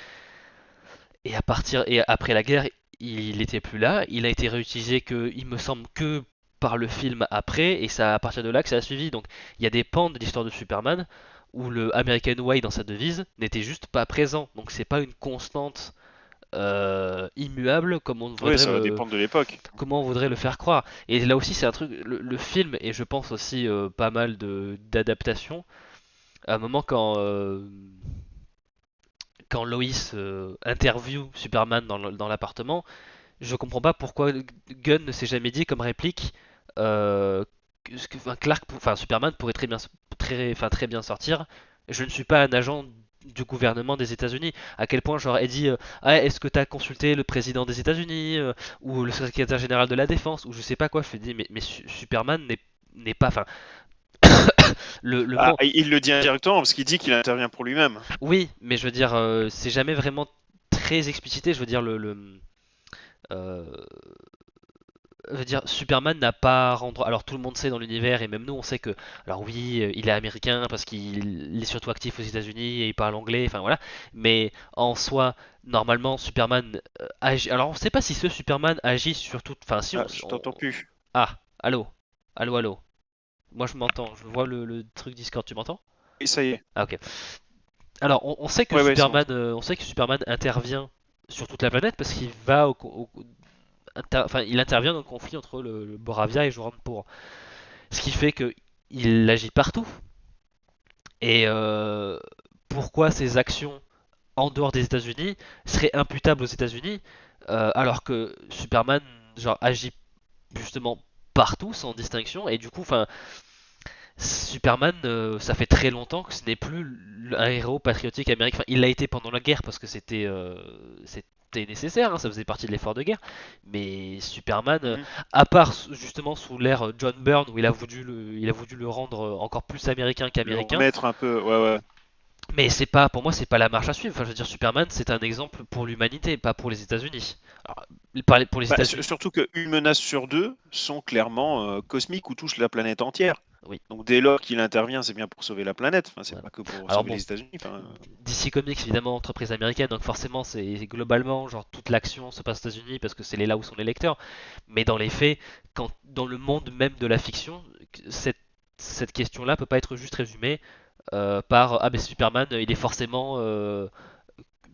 Et après la guerre, il n'était plus là. Il a été réutilisé il me semble que par le film après, et c'est à partir de là que ça a suivi. Donc il y a des pans de l'histoire de Superman où le American Way dans sa devise n'était juste pas présent. Donc c'est pas une constante immuable comme Oui, ça va dépendre de l'époque. comment on voudrait le faire croire. Et là aussi, c'est un truc, le film, et je pense aussi pas mal d'adaptations, à un moment quand Lois interview Superman dans l'appartement, je comprends pas pourquoi Gunn ne s'est jamais dit comme réplique enfin, enfin Superman pourrait très bien sortir. Je ne suis pas un agent du gouvernement des États-Unis. À quel point j'aurais dit ah, est-ce que tu as consulté le président des États-Unis ou le secrétaire général de la défense ou je sais pas quoi. Je me dis mais Superman n'est pas, enfin le Ah, monde. il le dit indirectement parce qu'il dit qu'il intervient pour lui-même. Oui, mais je veux dire c'est jamais vraiment très explicité. Je veux dire euh, je veux dire, Superman n'a pas à rendre. Alors tout le monde sait dans l'univers et même nous on sait que, alors oui, il est américain parce qu'il est surtout actif aux États-Unis et il parle anglais. Enfin voilà. Mais en soi, normalement, Superman agit. Alors on sait pas si ce Superman agit sur toute. Enfin si Ah, je t'entends plus. Ah, allô, allô. Moi je m'entends. Je vois le truc Discord. Tu m'entends? Et ça y est. Ah ok. Alors on sait que Ouais, c'est bon. On sait que Superman intervient sur toute la planète parce qu'il va enfin, il intervient dans le conflit entre le Boravia et Joranpur. Ce qui fait qu'il agit partout. Et pourquoi ses actions en dehors des États-Unis seraient imputables aux États-Unis alors que Superman genre agit justement partout sans distinction et du coup enfin Superman ça fait très longtemps que ce n'est plus un héros patriotique américain. Enfin, il l'a été pendant la guerre parce que c'était nécessaire, hein, ça faisait partie de l'effort de guerre. Mais Superman, Mhm. à part justement sous l'ère John Byrne où il a voulu le rendre encore plus américain Le qu'américain, remettre un peu. Ouais, ouais. mais c'est pas, pour moi, c'est pas la marche à suivre. Enfin, je veux dire, Superman, c'est un exemple pour l'humanité, pas pour les États-Unis. Alors, pour les Bah, États-Unis, surtout qu'une menace sur deux sont clairement cosmiques ou touchent la planète entière. oui. Donc dès lors qu'il intervient, c'est bien pour sauver la planète. Enfin, c'est Voilà. pas que pour Alors sauver bon, les États-Unis. Enfin, DC Comics, évidemment, entreprise américaine, donc forcément, c'est globalement, genre, toute l'action se passe aux États-Unis parce que c'est là où sont les lecteurs. Mais dans les faits, dans le monde même de la fiction, cette question-là peut pas être juste résumée par ah, mais Superman, il est forcément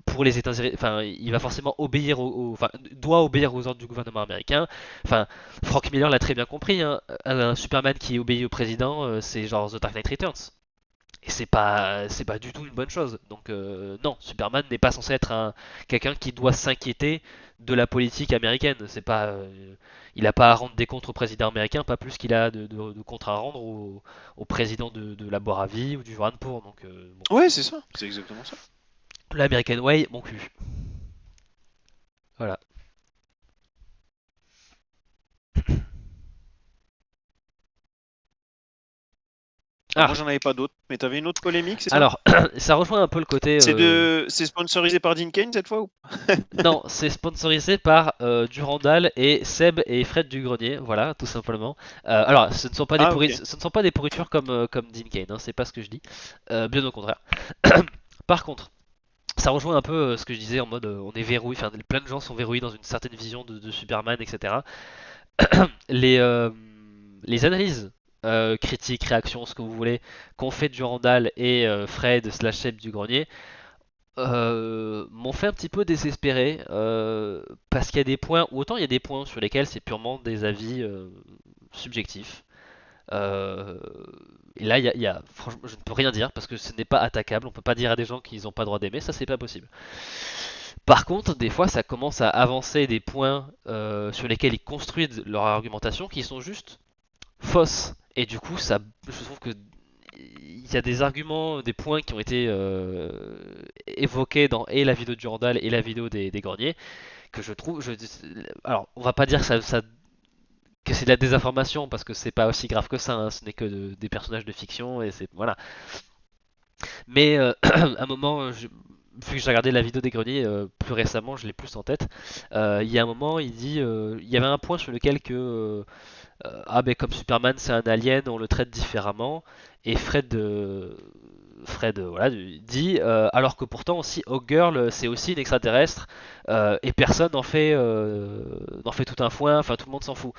pour les États-Unis, enfin, il va forcément obéir enfin, doit obéir aux ordres du gouvernement américain. Enfin, Frank Miller l'a très bien compris. Hein. Un Superman qui obéit au président, c'est genre The Dark Knight Returns. Et c'est pas du tout une bonne chose. Donc non, Superman n'est pas censé être quelqu'un qui doit s'inquiéter de la politique américaine. C'est pas, il a pas à rendre des comptes au président américain, pas plus qu'il a de comptes à rendre au président de la Boravie ou du Joranpur. Donc bon, ouais, c'est ça. C'est exactement ça. l'American Way, mon cul. Voilà. Alors moi, Ah, j'en avais pas d'autres, mais t'avais une autre polémique, c'est ça? alors, ça rejoint un peu le côté. C'est sponsorisé par Dean Cain cette fois ou Non, c'est sponsorisé par Durandal et Seb et Fred Dugrenier, voilà, tout simplement. Alors, Ah, ok. ce ne sont pas des pourritures comme Dean Cain, hein, c'est pas ce que je dis. Bien au contraire. Par contre, ça rejoint un peu ce que je disais en mode on est verrouillé, enfin plein de gens sont verrouillés dans une certaine vision de Superman, etc. Les, euh, les analyses critiques, réactions, ce que vous voulez, qu'ont fait Durandal et Fred slash Seb Dugrenier m'ont fait un petit peu désespérer parce qu'il y a des points, ou autant il y a des points sur lesquels c'est purement des avis subjectifs. Euh, et là, franchement, je ne peux rien dire parce que ce n'est pas attaquable. On peut pas dire à des gens qu'ils n'ont pas le droit d'aimer, ça c'est pas possible. Par contre, des fois, ça commence à avancer des points sur lesquels ils construisent leur argumentation qui sont juste fausses. Et du coup, je trouve que il y a des arguments, des points qui ont été évoqués dans et la vidéo de Durandal et la vidéo des Greniers que je trouve. Alors, on va pas dire que c'est de la désinformation parce que c'est pas aussi grave que ça. Hein, ce n'est que des personnages de fiction et c'est voilà. Mais à un moment, vu que j'ai regardé la vidéo des Greniers plus récemment, je l'ai plus en tête. Il y a un moment, il y avait un point sur lequel ah ben comme Superman c'est un alien, on le traite différemment. Et Fred voilà, dit alors que pourtant aussi Hawkgirl c'est aussi une extraterrestre et personne n'en fait tout un foin, enfin tout le monde s'en fout.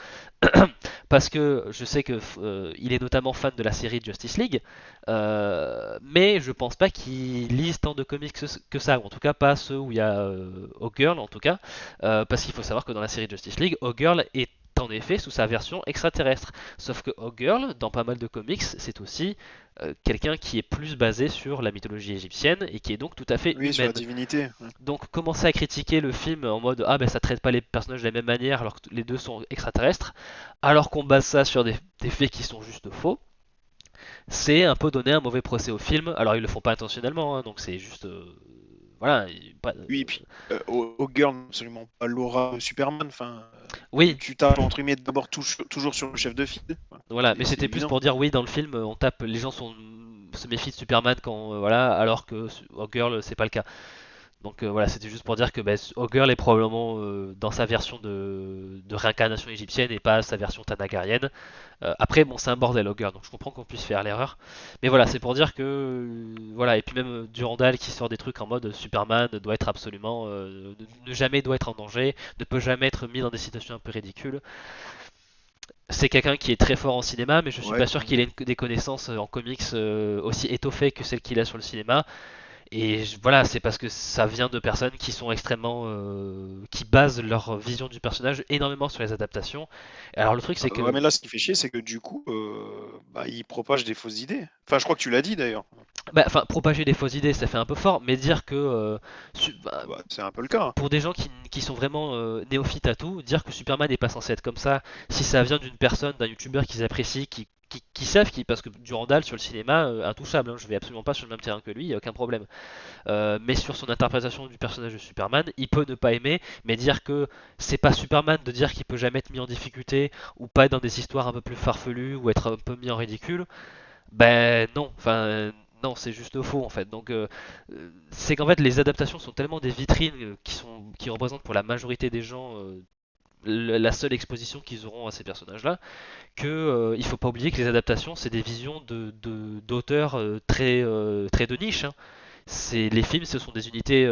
parce que je sais que il est notamment fan de la série Justice League, mais je pense pas qu'il lise tant de comics que ça, ou en tout cas pas ceux où il y a Hawkgirl en tout cas, parce qu'il faut savoir que dans la série Justice League, Hawkgirl est en effet sous sa version extraterrestre. Sauf que Hawkgirl, dans pas mal de comics, c'est aussi quelqu'un qui est plus basé sur la mythologie égyptienne et qui est donc tout à fait Oui, sur la humaine. divinité. Ouais. Donc commencer à critiquer le film en mode ah ben ça traite pas les personnages de la même manière alors que les deux sont extraterrestres, alors qu'on base ça sur des faits qui sont juste faux, c'est un peu donner un mauvais procès au film. Alors ils le font pas intentionnellement, hein, donc c'est juste voilà. Oui, et puis Hawkgirl n'a absolument pas l'aura de Superman. Enfin, Oui, tu tapes entre guillemets d'abord toujours sur le chef de file. Voilà. voilà, mais C'est c'était plus évident. pour dire oui dans le film on tape, les gens se méfient de Superman quand voilà, alors que Hawkgirl c'est pas le cas. Donc voilà, c'était juste pour dire que bah, Hawkgirl est probablement dans sa version de réincarnation égyptienne et pas sa version tanagarienne. Après, bon, c'est un bordel Hawkgirl, donc je comprends qu'on puisse faire l'erreur. Mais voilà, c'est pour dire que voilà, et puis même Durandal qui sort des trucs en mode Superman doit être absolument, ne jamais doit être en danger, ne peut jamais être mis dans des situations un peu ridicules. C'est quelqu'un qui est très fort en cinéma, mais je suis Ouais. pas sûr qu'il ait des connaissances en comics aussi étoffées que celles qu'il a sur le cinéma. Et voilà, c'est parce que ça vient de personnes qui sont extrêmement, qui basent leur vision du personnage énormément sur les adaptations. Alors le truc c'est Ouais, que, mais là, ce qui fait chier, c'est que du coup, bah, il propage des fausses idées. Enfin, je crois que tu l'as dit d'ailleurs. bah, enfin, propager des fausses idées, ça fait un peu fort, mais dire que, bah, Bah, c'est un peu le cas. pour des gens qui sont vraiment néophytes à tout, dire que Superman n'est pas censé être comme ça, si ça vient d'une personne, d'un youtubeur qu'ils apprécient, qui savent, parce que Durandal sur le cinéma, intouchable, hein, je vais absolument pas sur le même terrain que lui, il n'y a aucun problème. Mais sur son interprétation du personnage de Superman, il peut ne pas aimer, mais dire que c'est pas Superman de dire qu'il peut jamais être mis en difficulté ou pas être dans des histoires un peu plus farfelues ou être un peu mis en ridicule, ben non, enfin non, c'est juste faux en fait. Donc c'est qu'en fait les adaptations sont tellement des vitrines qui représentent pour la majorité des gens la seule exposition qu'ils auront à ces personnages-là, que il faut pas oublier que les adaptations c'est des visions d'auteurs très de niche, hein. C'est les films, ce sont des unités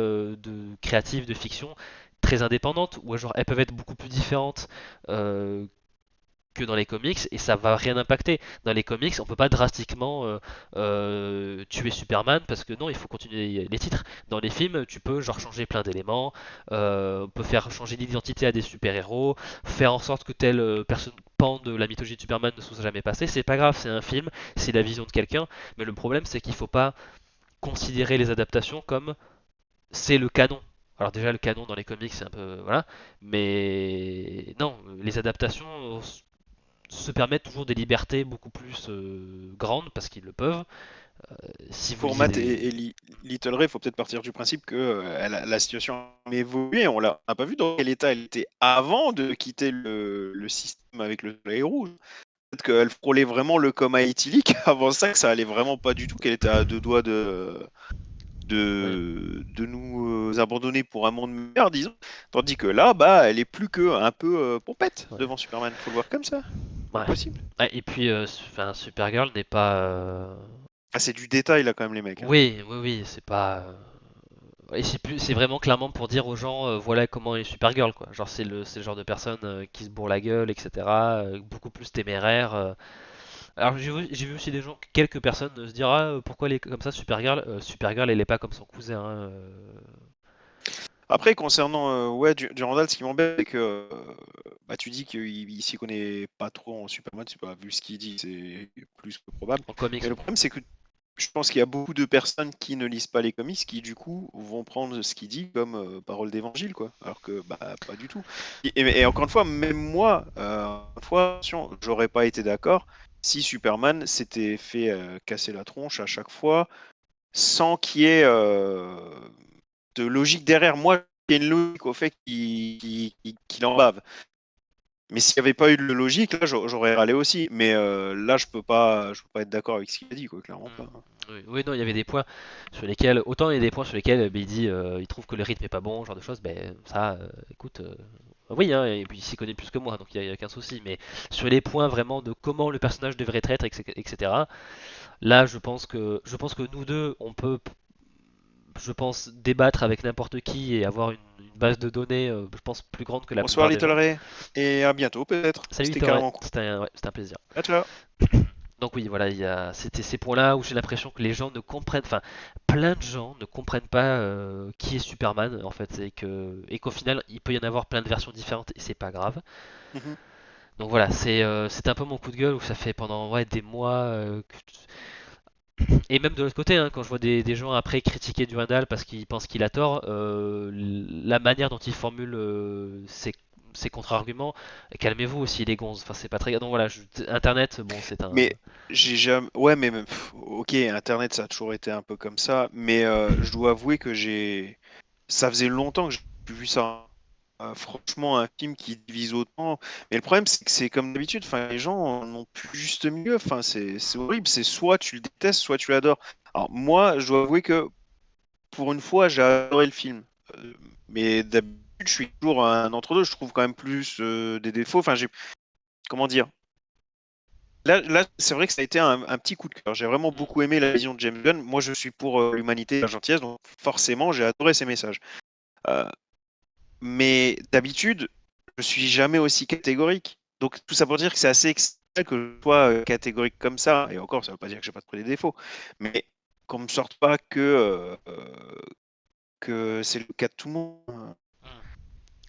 créatives de fiction très indépendantes, ou genre elles peuvent être beaucoup plus différentes que dans les comics, et ça va rien impacter. Dans les comics, on peut pas drastiquement tuer Superman parce que non, il faut continuer les titres. Dans les films, tu peux genre changer plein d'éléments, on peut faire changer l'identité à des super-héros, faire en sorte que telle personne pan de la mythologie de Superman ne soit jamais passée. C'est pas grave, c'est un film, c'est la vision de quelqu'un, mais le problème c'est qu'il faut pas considérer les adaptations comme c'est le canon. Alors déjà le canon dans les comics c'est un peu voilà, mais non, les adaptations se permettent toujours des libertés beaucoup plus grandes parce qu'ils le peuvent. Si vous Pour lisez Matt des... et Little Ray, il faut peut-être partir du principe que la situation a évolué. On n'a pas vu dans quel état elle était avant de quitter le système avec le soleil rouge. Peut-être qu'elle frôlait vraiment le coma éthylique. Avant ça, que ça allait vraiment pas du tout, qu'elle était à deux doigts Ouais, de nous abandonner pour un monde meilleur, disons. Tandis que là, bah, elle est plus que un peu pompette ouais, devant Superman. Faut le voir comme ça. Pas ouais. possible. Ouais, et puis enfin, Supergirl n'est pas... Ah, c'est du détail là quand même les mecs. Hein. Oui, oui, oui, c'est pas... Et c'est vraiment clairement pour dire aux gens voilà comment est Supergirl quoi. Genre c'est le genre de personne qui se bourre la gueule etc. Beaucoup plus téméraire. Alors j'ai vu aussi des gens, quelques personnes se dire ah pourquoi elle est comme ça Supergirl. Supergirl elle est pas comme son cousin, hein. Après, concernant ouais, Durandal, ce qui m'embête, c'est que bah, tu dis qu'il s'y connaît pas trop en Superman, c'est pas vu ce qu'il dit, c'est plus que probable. En comics Mais le oui. problème, c'est que je pense qu'il y a beaucoup de personnes qui ne lisent pas les comics qui, du coup, vont prendre ce qu'il dit comme parole d'évangile, quoi. Alors que, bah, pas du tout. Et encore une fois, même moi, une fois, attention, j'aurais pas été d'accord si Superman s'était fait casser la tronche à chaque fois sans qu'il y ait de logique derrière. Moi, il y a une logique au fait qu'il en bave. Mais s'il n'y avait pas eu de logique, là, j'aurais râlé aussi. Mais là, je peux pas être d'accord avec ce qu'il a dit, quoi, clairement pas. Oui, oui, non, il y avait des points sur lesquels, autant il y a des points sur lesquels il dit, il trouve que le rythme est pas bon, ce genre de choses, ben ça, écoute, oui, hein, et puis il s'y connaît plus que moi, donc il y a aucun souci. Mais sur les points vraiment de comment le personnage devrait être, etc. Là, je pense que nous deux, on peut, je pense, débattre avec n'importe qui et avoir une une base de données, je pense, plus grande que la Bonsoir plupart des Little gens. Ray, et à bientôt peut-être. Salut C'était Toré, carrément cool. c'était un plaisir. Ciao, ciao. Donc oui, voilà, c'était ces points-là où j'ai l'impression que les gens ne comprennent, enfin, plein de gens ne comprennent pas qui est Superman en fait, et qu'au final, il peut y en avoir plein de versions différentes et c'est pas grave. Mhm. Donc voilà, c'était un peu mon coup de gueule où ça fait pendant ouais, des mois et même de l'autre côté, hein, quand je vois des gens après critiquer Durandal parce qu'ils pensent qu'il a tort, la manière dont il formule ses contre-arguments, calmez-vous aussi les gonzes, enfin c'est pas très... Donc voilà, Internet, bon c'est un... Mais j'ai jamais. Ouais, mais ok, Internet ça a toujours été un peu comme ça, mais je dois avouer que j'ai. Ça faisait longtemps que j'ai plus vu ça. Franchement, un film qui divise autant. Mais le problème, c'est que c'est comme d'habitude. Enfin, les gens n'ont plus juste milieu. Enfin, c'est horrible. C'est soit tu le détestes, soit tu l'adores. Alors moi, je dois avouer que pour une fois, j'ai adoré le film. Euh, mais d'habitude, je suis toujours un entre-deux. Je trouve quand même plus des défauts. Enfin, j'ai. Comment dire? Là, c'est vrai que ça a été un petit coup de cœur. J'ai vraiment beaucoup aimé la vision de James Gunn. Moi, je suis pour l'humanité et la gentillesse, donc forcément, j'ai adoré ces messages. Euh, mais d'habitude, je suis jamais aussi catégorique. Donc, tout ça pour dire que c'est assez exceptionnel que je sois catégorique comme ça. Et encore, ça veut pas dire que j'ai pas trouvé des défauts. Mais qu'on me sorte pas que c'est le cas de tout le monde.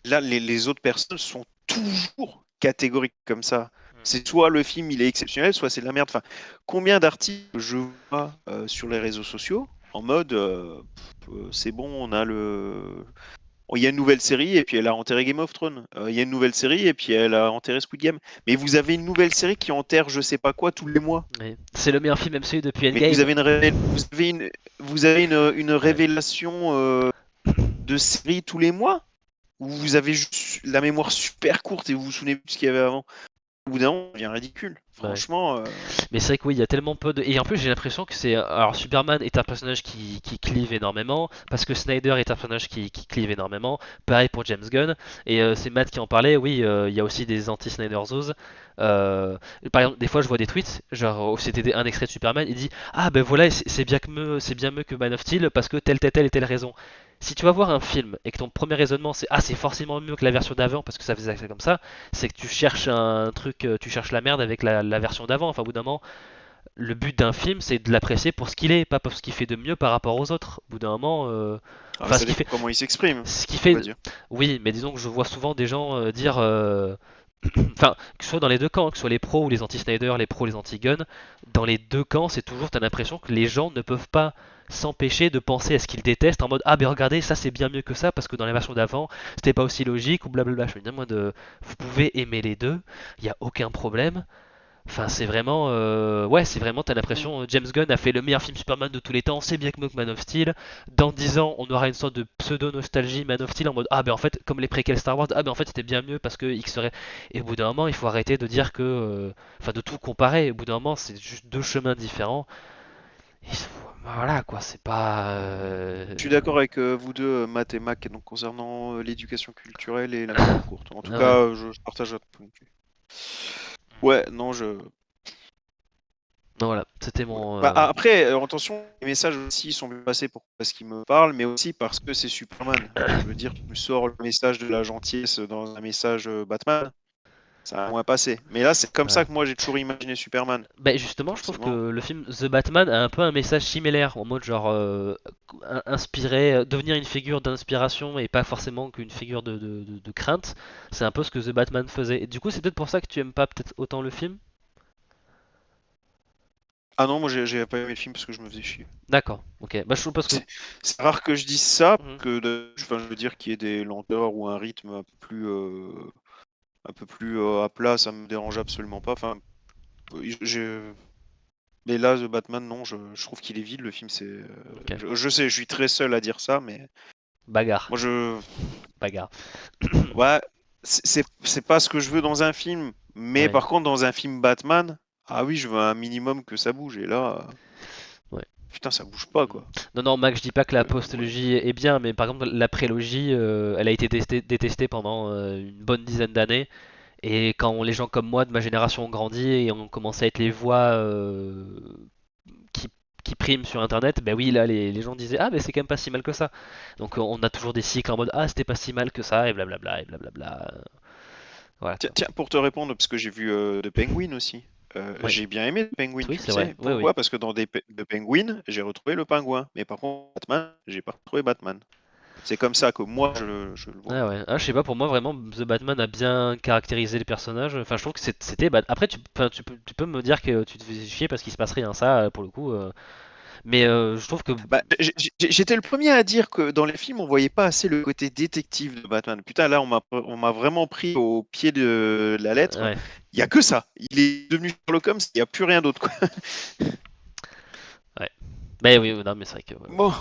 Là, les autres personnes sont toujours catégoriques comme ça. C'est soit le film il est exceptionnel, soit c'est de la merde. Enfin, combien d'articles je vois sur les réseaux sociaux en mode c'est bon, on a le. Il y a une nouvelle série et puis elle a enterré Game of Thrones. Il y a une nouvelle série et puis elle a enterré Squid Game. Mais vous avez une nouvelle série qui enterre je sais pas quoi tous les mois. Ouais. C'est le meilleur film MCU depuis Mais vous Endgame. avez vous avez une Ouais. révélation de série tous les mois où vous avez juste la mémoire super courte et vous vous souvenez plus de ce qu'il y avait avant. Au bout d'un moment, ça devient ridicule. Ouais. Franchement, Mais c'est vrai que oui, il y a tellement peu de... Et en plus, j'ai l'impression que c'est... Alors, Superman est un personnage qui clive énormément, parce que Snyder est un personnage qui clive énormément. Pareil pour James Gunn. Et c'est Matt qui en parlait, oui, il y a aussi des anti-Snyder Zos. Euh, Par exemple, des fois, je vois des tweets, genre, c'était un extrait de Superman, il dit ah ben voilà, c'est bien mieux que Man of Steel, parce que telle et telle raison. Si tu vas voir un film et que ton premier raisonnement c'est ah c'est forcément mieux que la version d'avant parce que ça faisait comme ça, c'est que tu cherches un truc, tu cherches la merde avec la version d'avant. Enfin, au bout d'un moment, le but d'un film, c'est de l'apprécier pour ce qu'il est, pas pour ce qu'il fait de mieux par rapport aux autres. Au bout d'un moment, enfin, ça dépend comment il s'exprime, ce qui on fait, va dire. oui, mais disons que je vois souvent des gens dire, enfin, que ce soit dans les deux camps, que ce soit les pros ou les anti-Snyder, les pros ou les anti-Gun, dans les deux camps, c'est toujours, t'as l'impression que les gens ne peuvent pas s'empêcher de penser à ce qu'ils détestent en mode ah ben regardez ça c'est bien mieux que ça parce que dans la version d'avant c'était pas aussi logique ou blablabla. Je veux dire moi vous pouvez aimer les deux, il y a aucun problème. Enfin, c'est vraiment, ouais, c'est vraiment, t'as Mhm. l'impression, James Gunn a fait le meilleur film Superman de tous les temps, c'est bien que mieux que Man of Steel. Dans 10 ans, on aura une sorte de pseudo-nostalgie Man of Steel en mode, ah ben en fait, comme les préquels Star Wars, ah ben en fait c'était bien mieux parce que X serait. Et au bout d'un moment, il faut arrêter de dire que, enfin, de tout comparer. Au bout d'un moment, c'est juste deux chemins différents. Voilà quoi, c'est pas. Je suis d'accord avec vous deux, Matt et Mac, donc concernant l'éducation culturelle et la mémoire courte. En tout Ah ouais. cas, je partage votre point de vue. Ouais, non, je. Non, voilà, c'était Ouais. mon. Bah, après, attention, les messages aussi sont bien passés pour parce qu'ils me parlent, mais aussi parce que c'est Superman. Je veux dire, tu me sors le message de la gentillesse dans un message Batman, ça a moins passé. Mais là, c'est comme Ouais. ça que moi j'ai toujours imaginé Superman. Bah justement, je trouve Forcément. que le film The Batman a un peu un message similaire, en mode genre inspirer, devenir une figure d'inspiration et pas forcément qu'une figure de crainte. C'est un peu ce que The Batman faisait. Et du coup, c'est peut-être pour ça que tu aimes pas peut-être autant le film. Ah non, moi j'ai pas aimé le film parce que je me faisais chier. D'accord, ok. Bah je trouve parce que. C'est rare que je dise ça, parce Mhm. que enfin, je veux dire qu'il y ait des lenteurs ou un rythme un peu plus à plat, ça me dérange absolument pas. Enfin, j'ai. Mais là, The Batman, non, je trouve qu'il est vide, le film, c'est. Ok. Je sais, je suis très seul à dire ça, mais Bagarre, moi je. bagarre. Ouais, c'est pas ce que je veux dans un film, mais Ouais, par contre, dans un film Batman, ah oui, je veux un minimum que ça bouge, et là, ouais. putain, ça bouge pas, Mm. quoi. Non, non, Mac, je dis pas que la Ouais. postlogie est bien, mais par exemple, la prélogie, elle a été détestée pendant une bonne dizaine d'années. Et quand les gens comme moi de ma génération ont grandi et ont commencé à être les voix qui, qui prime sur internet, ben oui, là les gens disaient ah, mais c'est quand même pas si mal que ça. Donc on a toujours des cycles en mode ah, c'était pas si mal que ça, et blablabla, et blablabla. Voilà Tiens, quoi. tiens, pour te répondre, parce que j'ai vu The Penguin aussi. Oui, J'ai bien aimé The Penguin, oui, tu le c'est vrai, sais. oui, oui. Pourquoi? Parce que dans The Penguin, j'ai retrouvé le pingouin. Mais par contre, Batman, j'ai pas retrouvé Batman. C'est comme ça que moi, je le vois. Ah ouais, ah, je sais pas, pour moi vraiment The Batman a bien caractérisé les personnages. Enfin, je trouve que c'était après tu peux me dire que tu te fais chier parce qu'il se passe rien, ça pour le coup. Mais je trouve que Bah, j'étais le premier à dire que dans les films, on voyait pas assez le côté détective de Batman. Putain, là, on m'a vraiment pris au pied de la lettre. ouais, Il y a que ça. Il est devenu Sherlock Holmes, il n'y a plus rien d'autre, quoi. ouais. Mais oui, non, mais c'est vrai que ouais, Bon. ouais.